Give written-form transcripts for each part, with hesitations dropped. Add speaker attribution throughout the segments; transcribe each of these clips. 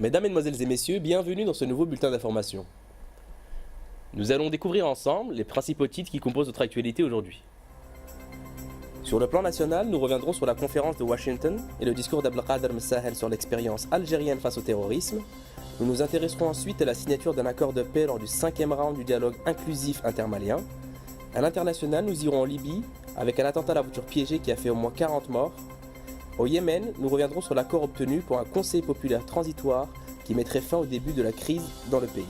Speaker 1: Mesdames, Mesdemoiselles et Messieurs, bienvenue dans ce nouveau bulletin d'information. Nous allons découvrir ensemble les principaux titres qui composent notre actualité aujourd'hui. Sur le plan national, nous reviendrons sur la conférence de Washington et le discours d'Abdelkader Messahel sur l'expérience algérienne face au terrorisme. Nous nous intéresserons ensuite à la signature d'un accord de paix lors du 5e round du dialogue inclusif intermalien. À l'international, nous irons en Libye avec un attentat à la voiture piégée qui a fait au moins 40 morts. Au Yémen, nous reviendrons sur l'accord obtenu pour un conseil populaire transitoire qui mettrait fin au début de la crise dans le pays.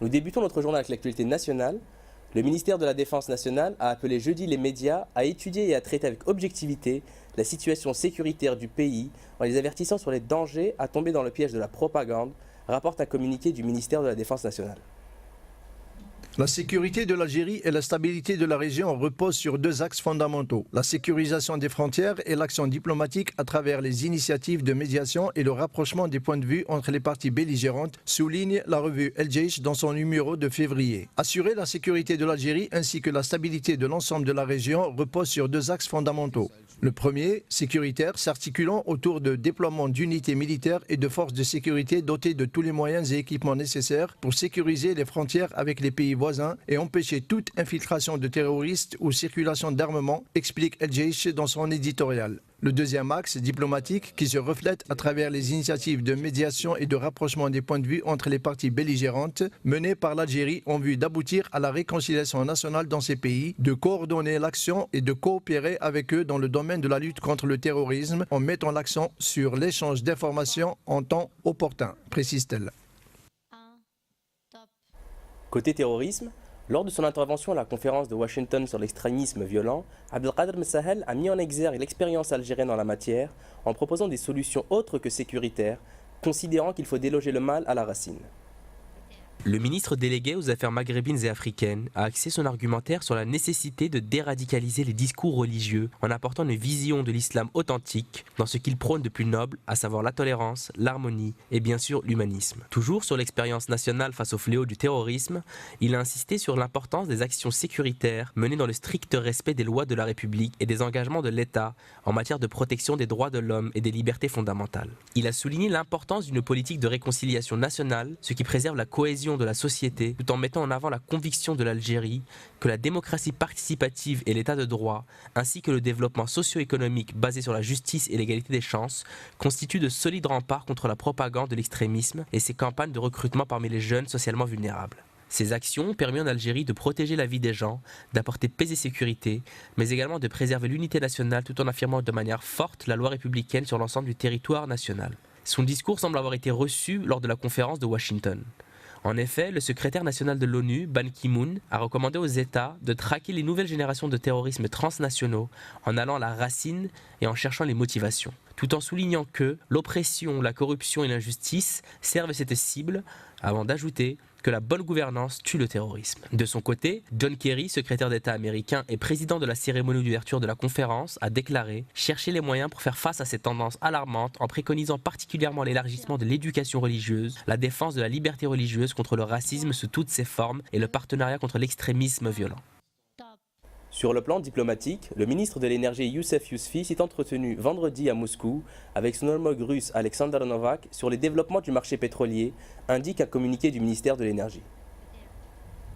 Speaker 1: Nous débutons notre journal avec l'actualité nationale. Le ministère de la Défense nationale a appelé jeudi les médias à étudier et à traiter avec objectivité la situation sécuritaire du pays en les avertissant sur les dangers à tomber dans le piège de la propagande, rapporte un communiqué du ministère de la Défense nationale.
Speaker 2: La sécurité de l'Algérie et la stabilité de la région reposent sur deux axes fondamentaux, la sécurisation des frontières et l'action diplomatique à travers les initiatives de médiation et le rapprochement des points de vue entre les parties belligérantes, souligne la revue El Jaish dans son numéro de février. Assurer la sécurité de l'Algérie ainsi que la stabilité de l'ensemble de la région repose sur deux axes fondamentaux. Le premier, sécuritaire, s'articulant autour de déploiement d'unités militaires et de forces de sécurité dotées de tous les moyens et équipements nécessaires pour sécuriser les frontières avec les pays voisins et empêcher toute infiltration de terroristes ou circulation d'armement, explique El Jaish dans son éditorial. Le deuxième axe diplomatique qui se reflète à travers les initiatives de médiation et de rapprochement des points de vue entre les parties belligérantes menées par l'Algérie en vue d'aboutir à la réconciliation nationale dans ces pays, de coordonner l'action et de coopérer avec eux dans le domaine de la lutte contre le terrorisme en mettant l'accent sur l'échange d'informations en temps opportun, précise-t-elle.
Speaker 1: Côté terrorisme, lors de son intervention à la conférence de Washington sur l'extrémisme violent, Abdelkader Messahel a mis en exergue l'expérience algérienne en la matière en proposant des solutions autres que sécuritaires, considérant qu'il faut déloger le mal à la racine.
Speaker 3: Le ministre délégué aux affaires maghrébines et africaines a axé son argumentaire sur la nécessité de déradicaliser les discours religieux en apportant une vision de l'islam authentique dans ce qu'il prône de plus noble, à savoir la tolérance, l'harmonie et bien sûr l'humanisme. Toujours sur l'expérience nationale face au fléau du terrorisme, il a insisté sur l'importance des actions sécuritaires menées dans le strict respect des lois de la République et des engagements de l'État en matière de protection des droits de l'homme et des libertés fondamentales. Il a souligné l'importance d'une politique de réconciliation nationale, ce qui préserve la cohésion de la société, tout en mettant en avant la conviction de l'Algérie que la démocratie participative et l'état de droit, ainsi que le développement socio-économique basé sur la justice et l'égalité des chances, constituent de solides remparts contre la propagande de l'extrémisme et ses campagnes de recrutement parmi les jeunes socialement vulnérables. Ces actions ont permis en Algérie de protéger la vie des gens, d'apporter paix et sécurité, mais également de préserver l'unité nationale tout en affirmant de manière forte la loi républicaine sur l'ensemble du territoire national. Son discours semble avoir été reçu lors de la conférence de Washington. En effet, le secrétaire national de l'ONU, Ban Ki-moon, a recommandé aux États de traquer les nouvelles générations de terrorisme transnationaux en allant à la racine et en cherchant les motivations, tout en soulignant que l'oppression, la corruption et l'injustice servent cette cible, avant d'ajouter que la bonne gouvernance tue le terrorisme. De son côté, John Kerry, secrétaire d'État américain et président de la cérémonie d'ouverture de la conférence, a déclaré chercher les moyens pour faire face à ces tendances alarmantes en préconisant particulièrement l'élargissement de l'éducation religieuse, la défense de la liberté religieuse contre le racisme sous toutes ses formes et le partenariat contre l'extrémisme violent.
Speaker 1: Sur le plan diplomatique, le ministre de l'énergie Youssef Yousfi s'est entretenu vendredi à Moscou avec son homologue russe Alexander Novak sur les développements du marché pétrolier, indique un communiqué du ministère de l'énergie.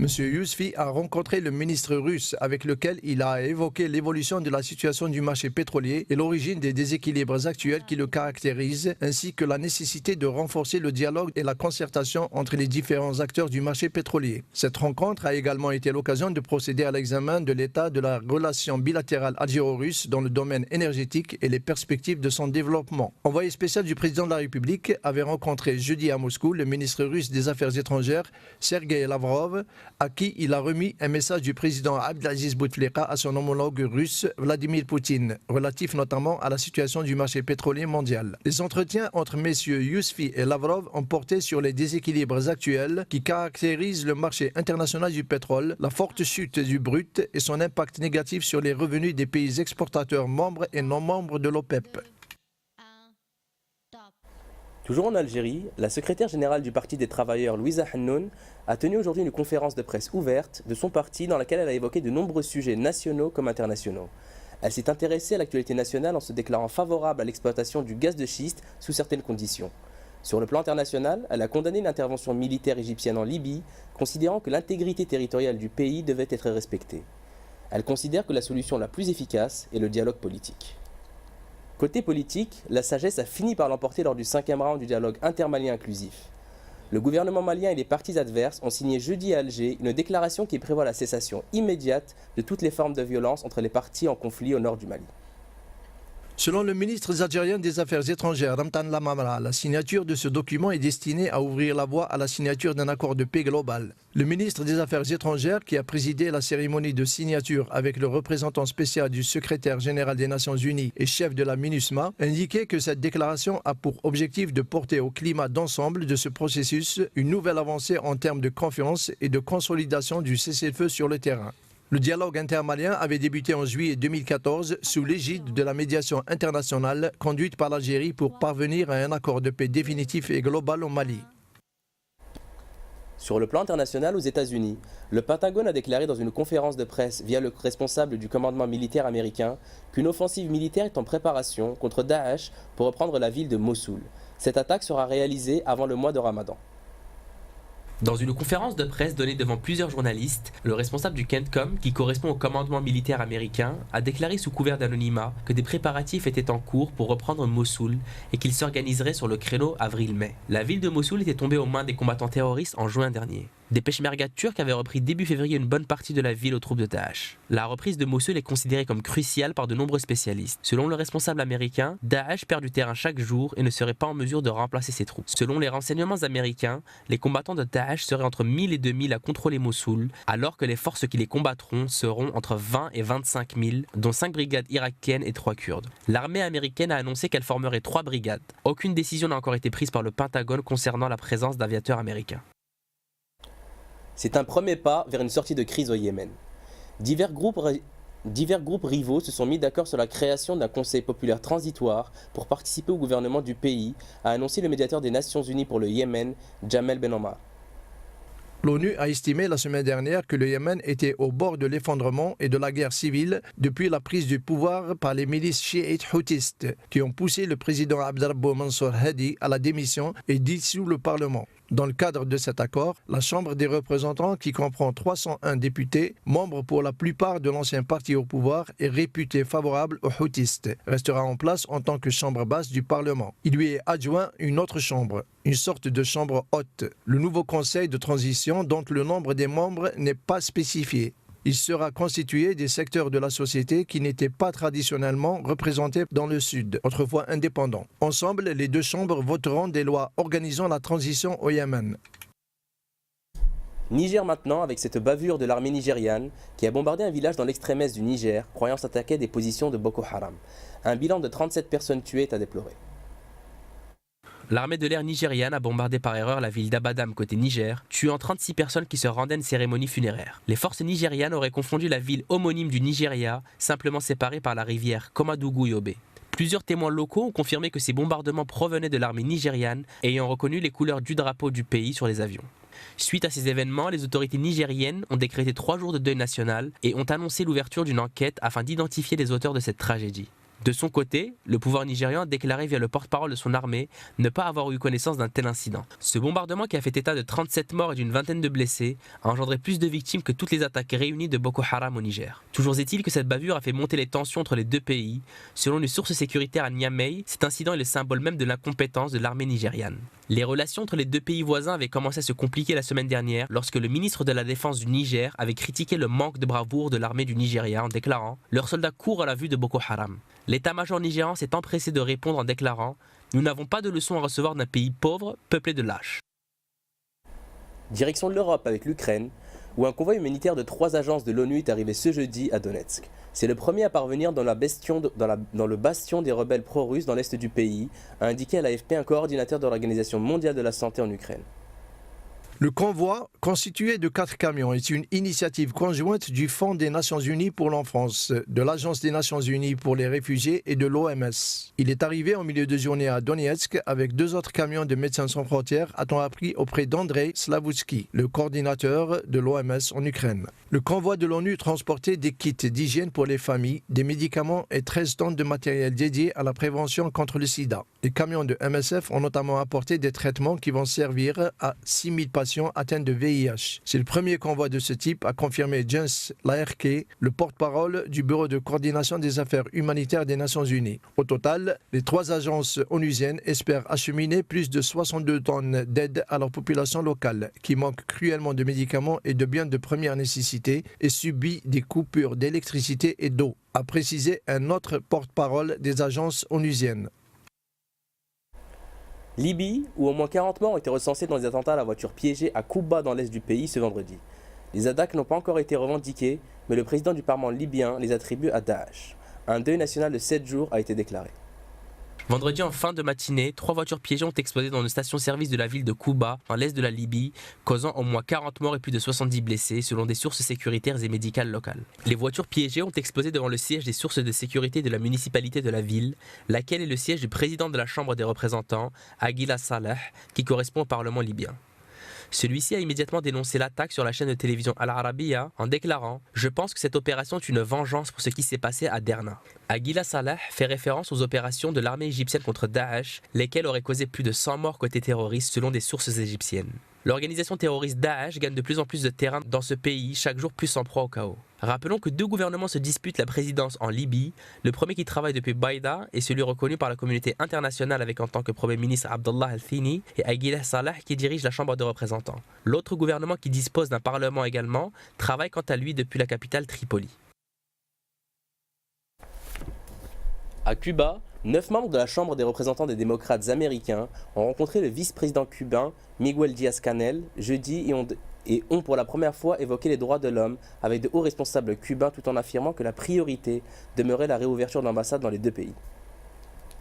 Speaker 2: M. Yousfi a rencontré le ministre russe avec lequel il a évoqué l'évolution de la situation du marché pétrolier et l'origine des déséquilibres actuels qui le caractérisent, ainsi que la nécessité de renforcer le dialogue et la concertation entre les différents acteurs du marché pétrolier. Cette rencontre a également été l'occasion de procéder à l'examen de l'état de la relation bilatérale algéro-russe dans le domaine énergétique et les perspectives de son développement. Envoyé spécial du président de la République avait rencontré jeudi à Moscou le ministre russe des Affaires étrangères, Sergei Lavrov, à qui il a remis un message du président Abdelaziz Bouteflika à son homologue russe Vladimir Poutine, relatif notamment à la situation du marché pétrolier mondial. Les entretiens entre messieurs Yousfi et Lavrov ont porté sur les déséquilibres actuels qui caractérisent le marché international du pétrole, la forte chute du brut et son impact négatif sur les revenus des pays exportateurs membres et non membres de l'OPEP.
Speaker 1: Toujours en Algérie, la secrétaire générale du Parti des travailleurs, Louisa Hannoun, a tenu aujourd'hui une conférence de presse ouverte de son parti dans laquelle elle a évoqué de nombreux sujets nationaux comme internationaux. Elle s'est intéressée à l'actualité nationale en se déclarant favorable à l'exploitation du gaz de schiste sous certaines conditions. Sur le plan international, elle a condamné l'intervention militaire égyptienne en Libye, considérant que l'intégrité territoriale du pays devait être respectée. Elle considère que la solution la plus efficace est le dialogue politique. Côté politique, la sagesse a fini par l'emporter lors du 5e round du dialogue intermalien inclusif. Le gouvernement malien et les partis adverses ont signé jeudi à Alger une déclaration qui prévoit la cessation immédiate de toutes les formes de violence entre les partis en conflit au nord du Mali.
Speaker 2: Selon le ministre algérien des Affaires étrangères, Ramtan Lamamra, la signature de ce document est destinée à ouvrir la voie à la signature d'un accord de paix global. Le ministre des Affaires étrangères, qui a présidé la cérémonie de signature avec le représentant spécial du secrétaire général des Nations Unies et chef de la MINUSMA, indiquait que cette déclaration a pour objectif de porter au climat d'ensemble de ce processus une nouvelle avancée en termes de confiance et de consolidation du cessez-le-feu sur le terrain. Le dialogue intermalien avait débuté en juillet 2014 sous l'égide de la médiation internationale conduite par l'Algérie pour parvenir à un accord de paix définitif et global au Mali.
Speaker 1: Sur le plan international, aux États-Unis, le Pentagone a déclaré dans une conférence de presse via le responsable du commandement militaire américain qu'une offensive militaire est en préparation contre Daesh pour reprendre la ville de Mossoul. Cette attaque sera réalisée avant le mois de Ramadan.
Speaker 3: Dans une conférence de presse donnée devant plusieurs journalistes, le responsable du CENTCOM, qui correspond au commandement militaire américain, a déclaré sous couvert d'anonymat que des préparatifs étaient en cours pour reprendre Mossoul et qu'ils s'organiseraient sur le créneau avril-mai. La ville de Mossoul était tombée aux mains des combattants terroristes en juin dernier. Des peshmergas turcs avaient repris début février une bonne partie de la ville aux troupes de Daesh. La reprise de Mossoul est considérée comme cruciale par de nombreux spécialistes. Selon le responsable américain, Daesh perd du terrain chaque jour et ne serait pas en mesure de remplacer ses troupes. Selon les renseignements américains, les combattants de Daesh seraient entre 1000 et 2000 à contrôler Mossoul, alors que les forces qui les combattront seront entre 20 et 25 000, dont 5 brigades irakiennes et 3 kurdes. L'armée américaine a annoncé qu'elle formerait 3 brigades. Aucune décision n'a encore été prise par le Pentagone concernant la présence d'aviateurs américains.
Speaker 1: C'est un premier pas vers une sortie de crise au Yémen. Divers groupes rivaux se sont mis d'accord sur la création d'un conseil populaire transitoire pour participer au gouvernement du pays, a annoncé le médiateur des Nations Unies pour le Yémen, Jamel Ben Omar.
Speaker 2: L'ONU a estimé la semaine dernière que le Yémen était au bord de l'effondrement et de la guerre civile depuis la prise du pouvoir par les milices chiites houtistes qui ont poussé le président Abdrabbo Mansour Hadi à la démission et dissous le Parlement. Dans le cadre de cet accord, la Chambre des représentants, qui comprend 301 députés, membres pour la plupart de l'ancien parti au pouvoir et réputé favorable aux houtistes, restera en place en tant que chambre basse du Parlement. Il lui est adjoint une autre chambre, une sorte de chambre haute, le nouveau conseil de transition dont le nombre des membres n'est pas spécifié. Il sera constitué des secteurs de la société qui n'étaient pas traditionnellement représentés dans le Sud, autrefois indépendants. Ensemble, les deux chambres voteront des lois organisant la transition au Yémen.
Speaker 1: Niger maintenant, avec cette bavure de l'armée nigériane qui a bombardé un village dans l'extrême est du Niger, croyant s'attaquer à des positions de Boko Haram. Un bilan de 37 personnes tuées est à déplorer.
Speaker 3: L'armée de l'air nigériane a bombardé par erreur la ville d'Abadam côté Niger, tuant 36 personnes qui se rendaient à une cérémonie funéraire. Les forces nigérianes auraient confondu la ville homonyme du Nigeria, simplement séparée par la rivière Komadougou-Yobe. Plusieurs témoins locaux ont confirmé que ces bombardements provenaient de l'armée nigériane, ayant reconnu les couleurs du drapeau du pays sur les avions. Suite à ces événements, les autorités nigériennes ont décrété 3 jours de deuil national et ont annoncé l'ouverture d'une enquête afin d'identifier les auteurs de cette tragédie. De son côté, le pouvoir nigérian a déclaré via le porte-parole de son armée ne pas avoir eu connaissance d'un tel incident. Ce bombardement, qui a fait état de 37 morts et d'une vingtaine de blessés, a engendré plus de victimes que toutes les attaques réunies de Boko Haram au Niger. Toujours est-il que cette bavure a fait monter les tensions entre les deux pays. Selon une source sécuritaire à Niamey, cet incident est le symbole même de l'incompétence de l'armée nigériane. Les relations entre les deux pays voisins avaient commencé à se compliquer la semaine dernière lorsque le ministre de la Défense du Niger avait critiqué le manque de bravoure de l'armée du Nigeria en déclarant « Leurs soldats courent à la vue de Boko Haram ». L'état-major nigérian s'est empressé de répondre en déclarant « Nous n'avons pas de leçons à recevoir d'un pays pauvre, peuplé de lâches ».
Speaker 1: Direction de l'Europe avec l'Ukraine, où un convoi humanitaire de 3 agences de l'ONU est arrivé ce jeudi à Donetsk. C'est le premier à parvenir dans le bastion des rebelles pro-russes dans l'est du pays, a indiqué à l'AFP un coordinateur de l'Organisation mondiale de la santé en Ukraine.
Speaker 2: Le convoi, constitué de 4 camions, est une initiative conjointe du Fonds des Nations Unies pour l'enfance, de l'Agence des Nations Unies pour les réfugiés et de l'OMS. Il est arrivé en milieu de journée à Donetsk avec 2 autres camions de Médecins sans frontières, a-t-on appris auprès d'Andrei Slavoutsky, le coordinateur de l'OMS en Ukraine. Le convoi de l'ONU transportait des kits d'hygiène pour les familles, des médicaments et 13 tonnes de matériel dédié à la prévention contre le sida. Les camions de MSF ont notamment apporté des traitements qui vont servir à 6000 patients atteints de VIH. C'est le premier convoi de ce type, a confirmé Jens Laerke, le porte-parole du Bureau de coordination des affaires humanitaires des Nations Unies. Au total, les 3 agences onusiennes espèrent acheminer plus de 62 tonnes d'aide à leur population locale, qui manque cruellement de médicaments et de biens de première nécessité et subit des coupures d'électricité et d'eau, a précisé un autre porte-parole des agences onusiennes.
Speaker 1: Libye, où au moins 40 morts ont été recensés dans les attentats à la voiture piégée à Kouba dans l'est du pays ce vendredi. Les attaques n'ont pas encore été revendiquées, mais le président du Parlement libyen les attribue à Daesh. Un deuil national de 7 jours a été déclaré.
Speaker 3: Vendredi en fin de matinée, 3 voitures piégées ont explosé dans une station-service de la ville de Kouba, dans l'est de la Libye, causant au moins 40 morts et plus de 70 blessés, selon des sources sécuritaires et médicales locales. Les voitures piégées ont explosé devant le siège des sources de sécurité de la municipalité de la ville, laquelle est le siège du président de la Chambre des représentants, Aguila Saleh, qui correspond au Parlement libyen. Celui-ci a immédiatement dénoncé l'attaque sur la chaîne de télévision Al Arabiya en déclarant « Je pense que cette opération est une vengeance pour ce qui s'est passé à Derna ». Aguila Saleh fait référence aux opérations de l'armée égyptienne contre Daesh, lesquelles auraient causé plus de 100 morts côté terroristes selon des sources égyptiennes. L'organisation terroriste Daesh gagne de plus en plus de terrain dans ce pays, chaque jour plus en proie au chaos. Rappelons que 2 gouvernements se disputent la présidence en Libye. Le premier qui travaille depuis Baïda est celui reconnu par la communauté internationale avec en tant que Premier ministre Abdallah Al-Thini et Aguila Saleh qui dirige la Chambre des représentants. L'autre gouvernement qui dispose d'un parlement également travaille quant à lui depuis la capitale Tripoli.
Speaker 1: À Cuba, 9 membres de la Chambre des représentants des démocrates américains ont rencontré le vice-président cubain Miguel Díaz-Canel jeudi et ont pour la première fois évoqué les droits de l'homme avec de hauts responsables cubains tout en affirmant que la priorité demeurait la réouverture de l'ambassade dans les 2 pays.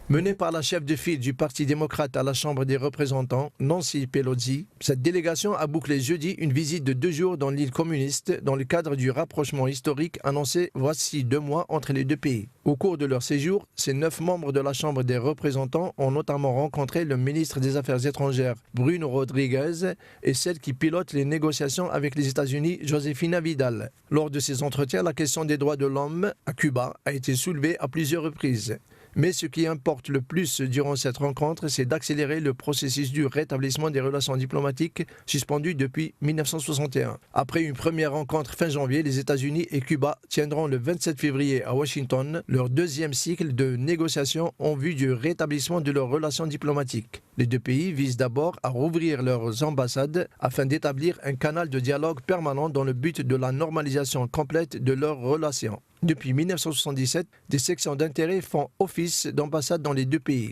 Speaker 2: Menée par la chef de file du Parti démocrate à la Chambre des représentants, Nancy Pelosi, cette délégation a bouclé jeudi une visite de 2 jours dans l'île communiste dans le cadre du rapprochement historique annoncé voici 2 mois entre les 2 pays. Au cours de leur séjour, ces 9 membres de la Chambre des représentants ont notamment rencontré le ministre des Affaires étrangères Bruno Rodriguez et celle qui pilote les négociations avec les États-Unis, Josefina Vidal. Lors de ces entretiens, la question des droits de l'homme à Cuba a été soulevée à plusieurs reprises. Mais ce qui importe le plus durant cette rencontre, c'est d'accélérer le processus du rétablissement des relations diplomatiques suspendues depuis 1961. Après une première rencontre fin janvier, les États-Unis et Cuba tiendront le 27 février à Washington leur 2e cycle de négociations en vue du rétablissement de leurs relations diplomatiques. Les 2 pays visent d'abord à rouvrir leurs ambassades afin d'établir un canal de dialogue permanent dans le but de la normalisation complète de leurs relations. Depuis 1977, des sections d'intérêt font office d'ambassade dans les 2 pays.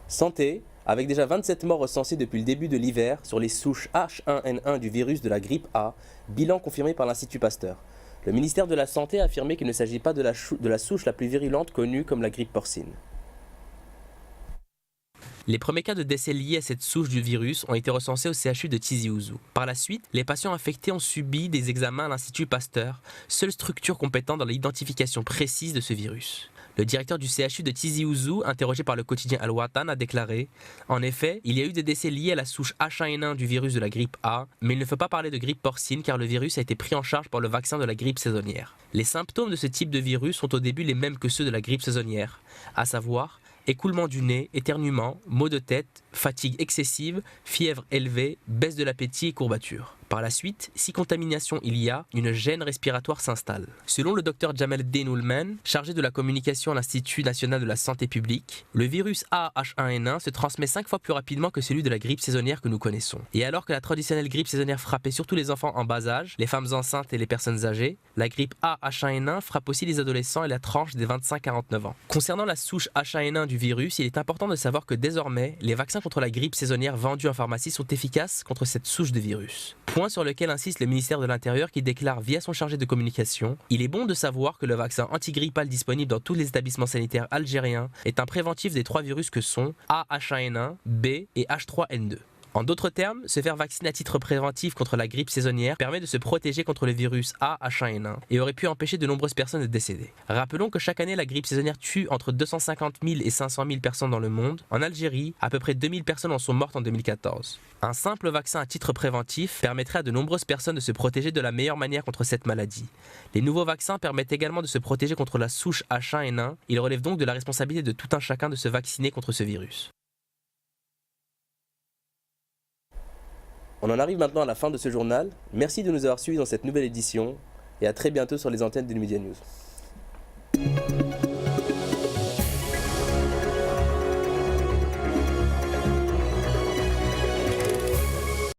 Speaker 1: Santé, avec déjà 27 morts recensés depuis le début de l'hiver sur les souches H1N1 du virus de la grippe A, bilan confirmé par l'Institut Pasteur. Le ministère de la Santé a affirmé qu'il ne s'agit pas de la souche la plus virulente connue comme la grippe porcine.
Speaker 3: Les premiers cas de décès liés à cette souche du virus ont été recensés au CHU de Tizi Ouzou. Par la suite, les patients infectés ont subi des examens à l'Institut Pasteur, seule structure compétente dans l'identification précise de ce virus. Le directeur du CHU de Tizi Ouzou, interrogé par le quotidien Al Watan, a déclaré « En effet, il y a eu des décès liés à la souche H1N1 du virus de la grippe A, mais il ne faut pas parler de grippe porcine car le virus a été pris en charge par le vaccin de la grippe saisonnière. Les symptômes de ce type de virus sont au début les mêmes que ceux de la grippe saisonnière, à savoir écoulement du nez, éternuement, maux de tête, fatigue excessive, fièvre élevée, baisse de l'appétit et courbature. Par la suite, si contamination il y a, une gêne respiratoire s'installe. Selon le Dr Jamel Denulman, chargé de la communication à l'Institut national de la santé publique, le virus AH1N1 se transmet 5 fois plus rapidement que celui de la grippe saisonnière que nous connaissons. Et alors que la traditionnelle grippe saisonnière frappait surtout les enfants en bas âge, les femmes enceintes et les personnes âgées, la grippe AH1N1 frappe aussi les adolescents et la tranche des 25-49 ans. Concernant la souche H1N1 du virus, il est important de savoir que désormais, les vaccins contre la grippe saisonnière vendus en pharmacie sont efficaces contre cette souche de virus. Point sur lequel insiste le ministère de l'Intérieur qui déclare via son chargé de communication « Il est bon de savoir que le vaccin antigrippal disponible dans tous les établissements sanitaires algériens est un préventif des 3 virus que sont A H1N1, B et H3N2. » En d'autres termes, se faire vacciner à titre préventif contre la grippe saisonnière permet de se protéger contre le virus H1N1 et aurait pu empêcher de nombreuses personnes de décéder. Rappelons que chaque année, la grippe saisonnière tue entre 250 000 et 500 000 personnes dans le monde. En Algérie, à peu près 2000 personnes en sont mortes en 2014. Un simple vaccin à titre préventif permettrait à de nombreuses personnes de se protéger de la meilleure manière contre cette maladie. Les nouveaux vaccins permettent également de se protéger contre la souche H1N1. Il relève donc de la responsabilité de tout un chacun de se vacciner contre ce virus.
Speaker 1: On en arrive maintenant à la fin de ce journal. Merci de nous avoir suivis dans cette nouvelle édition et à très bientôt sur les antennes d'Ilmedia News.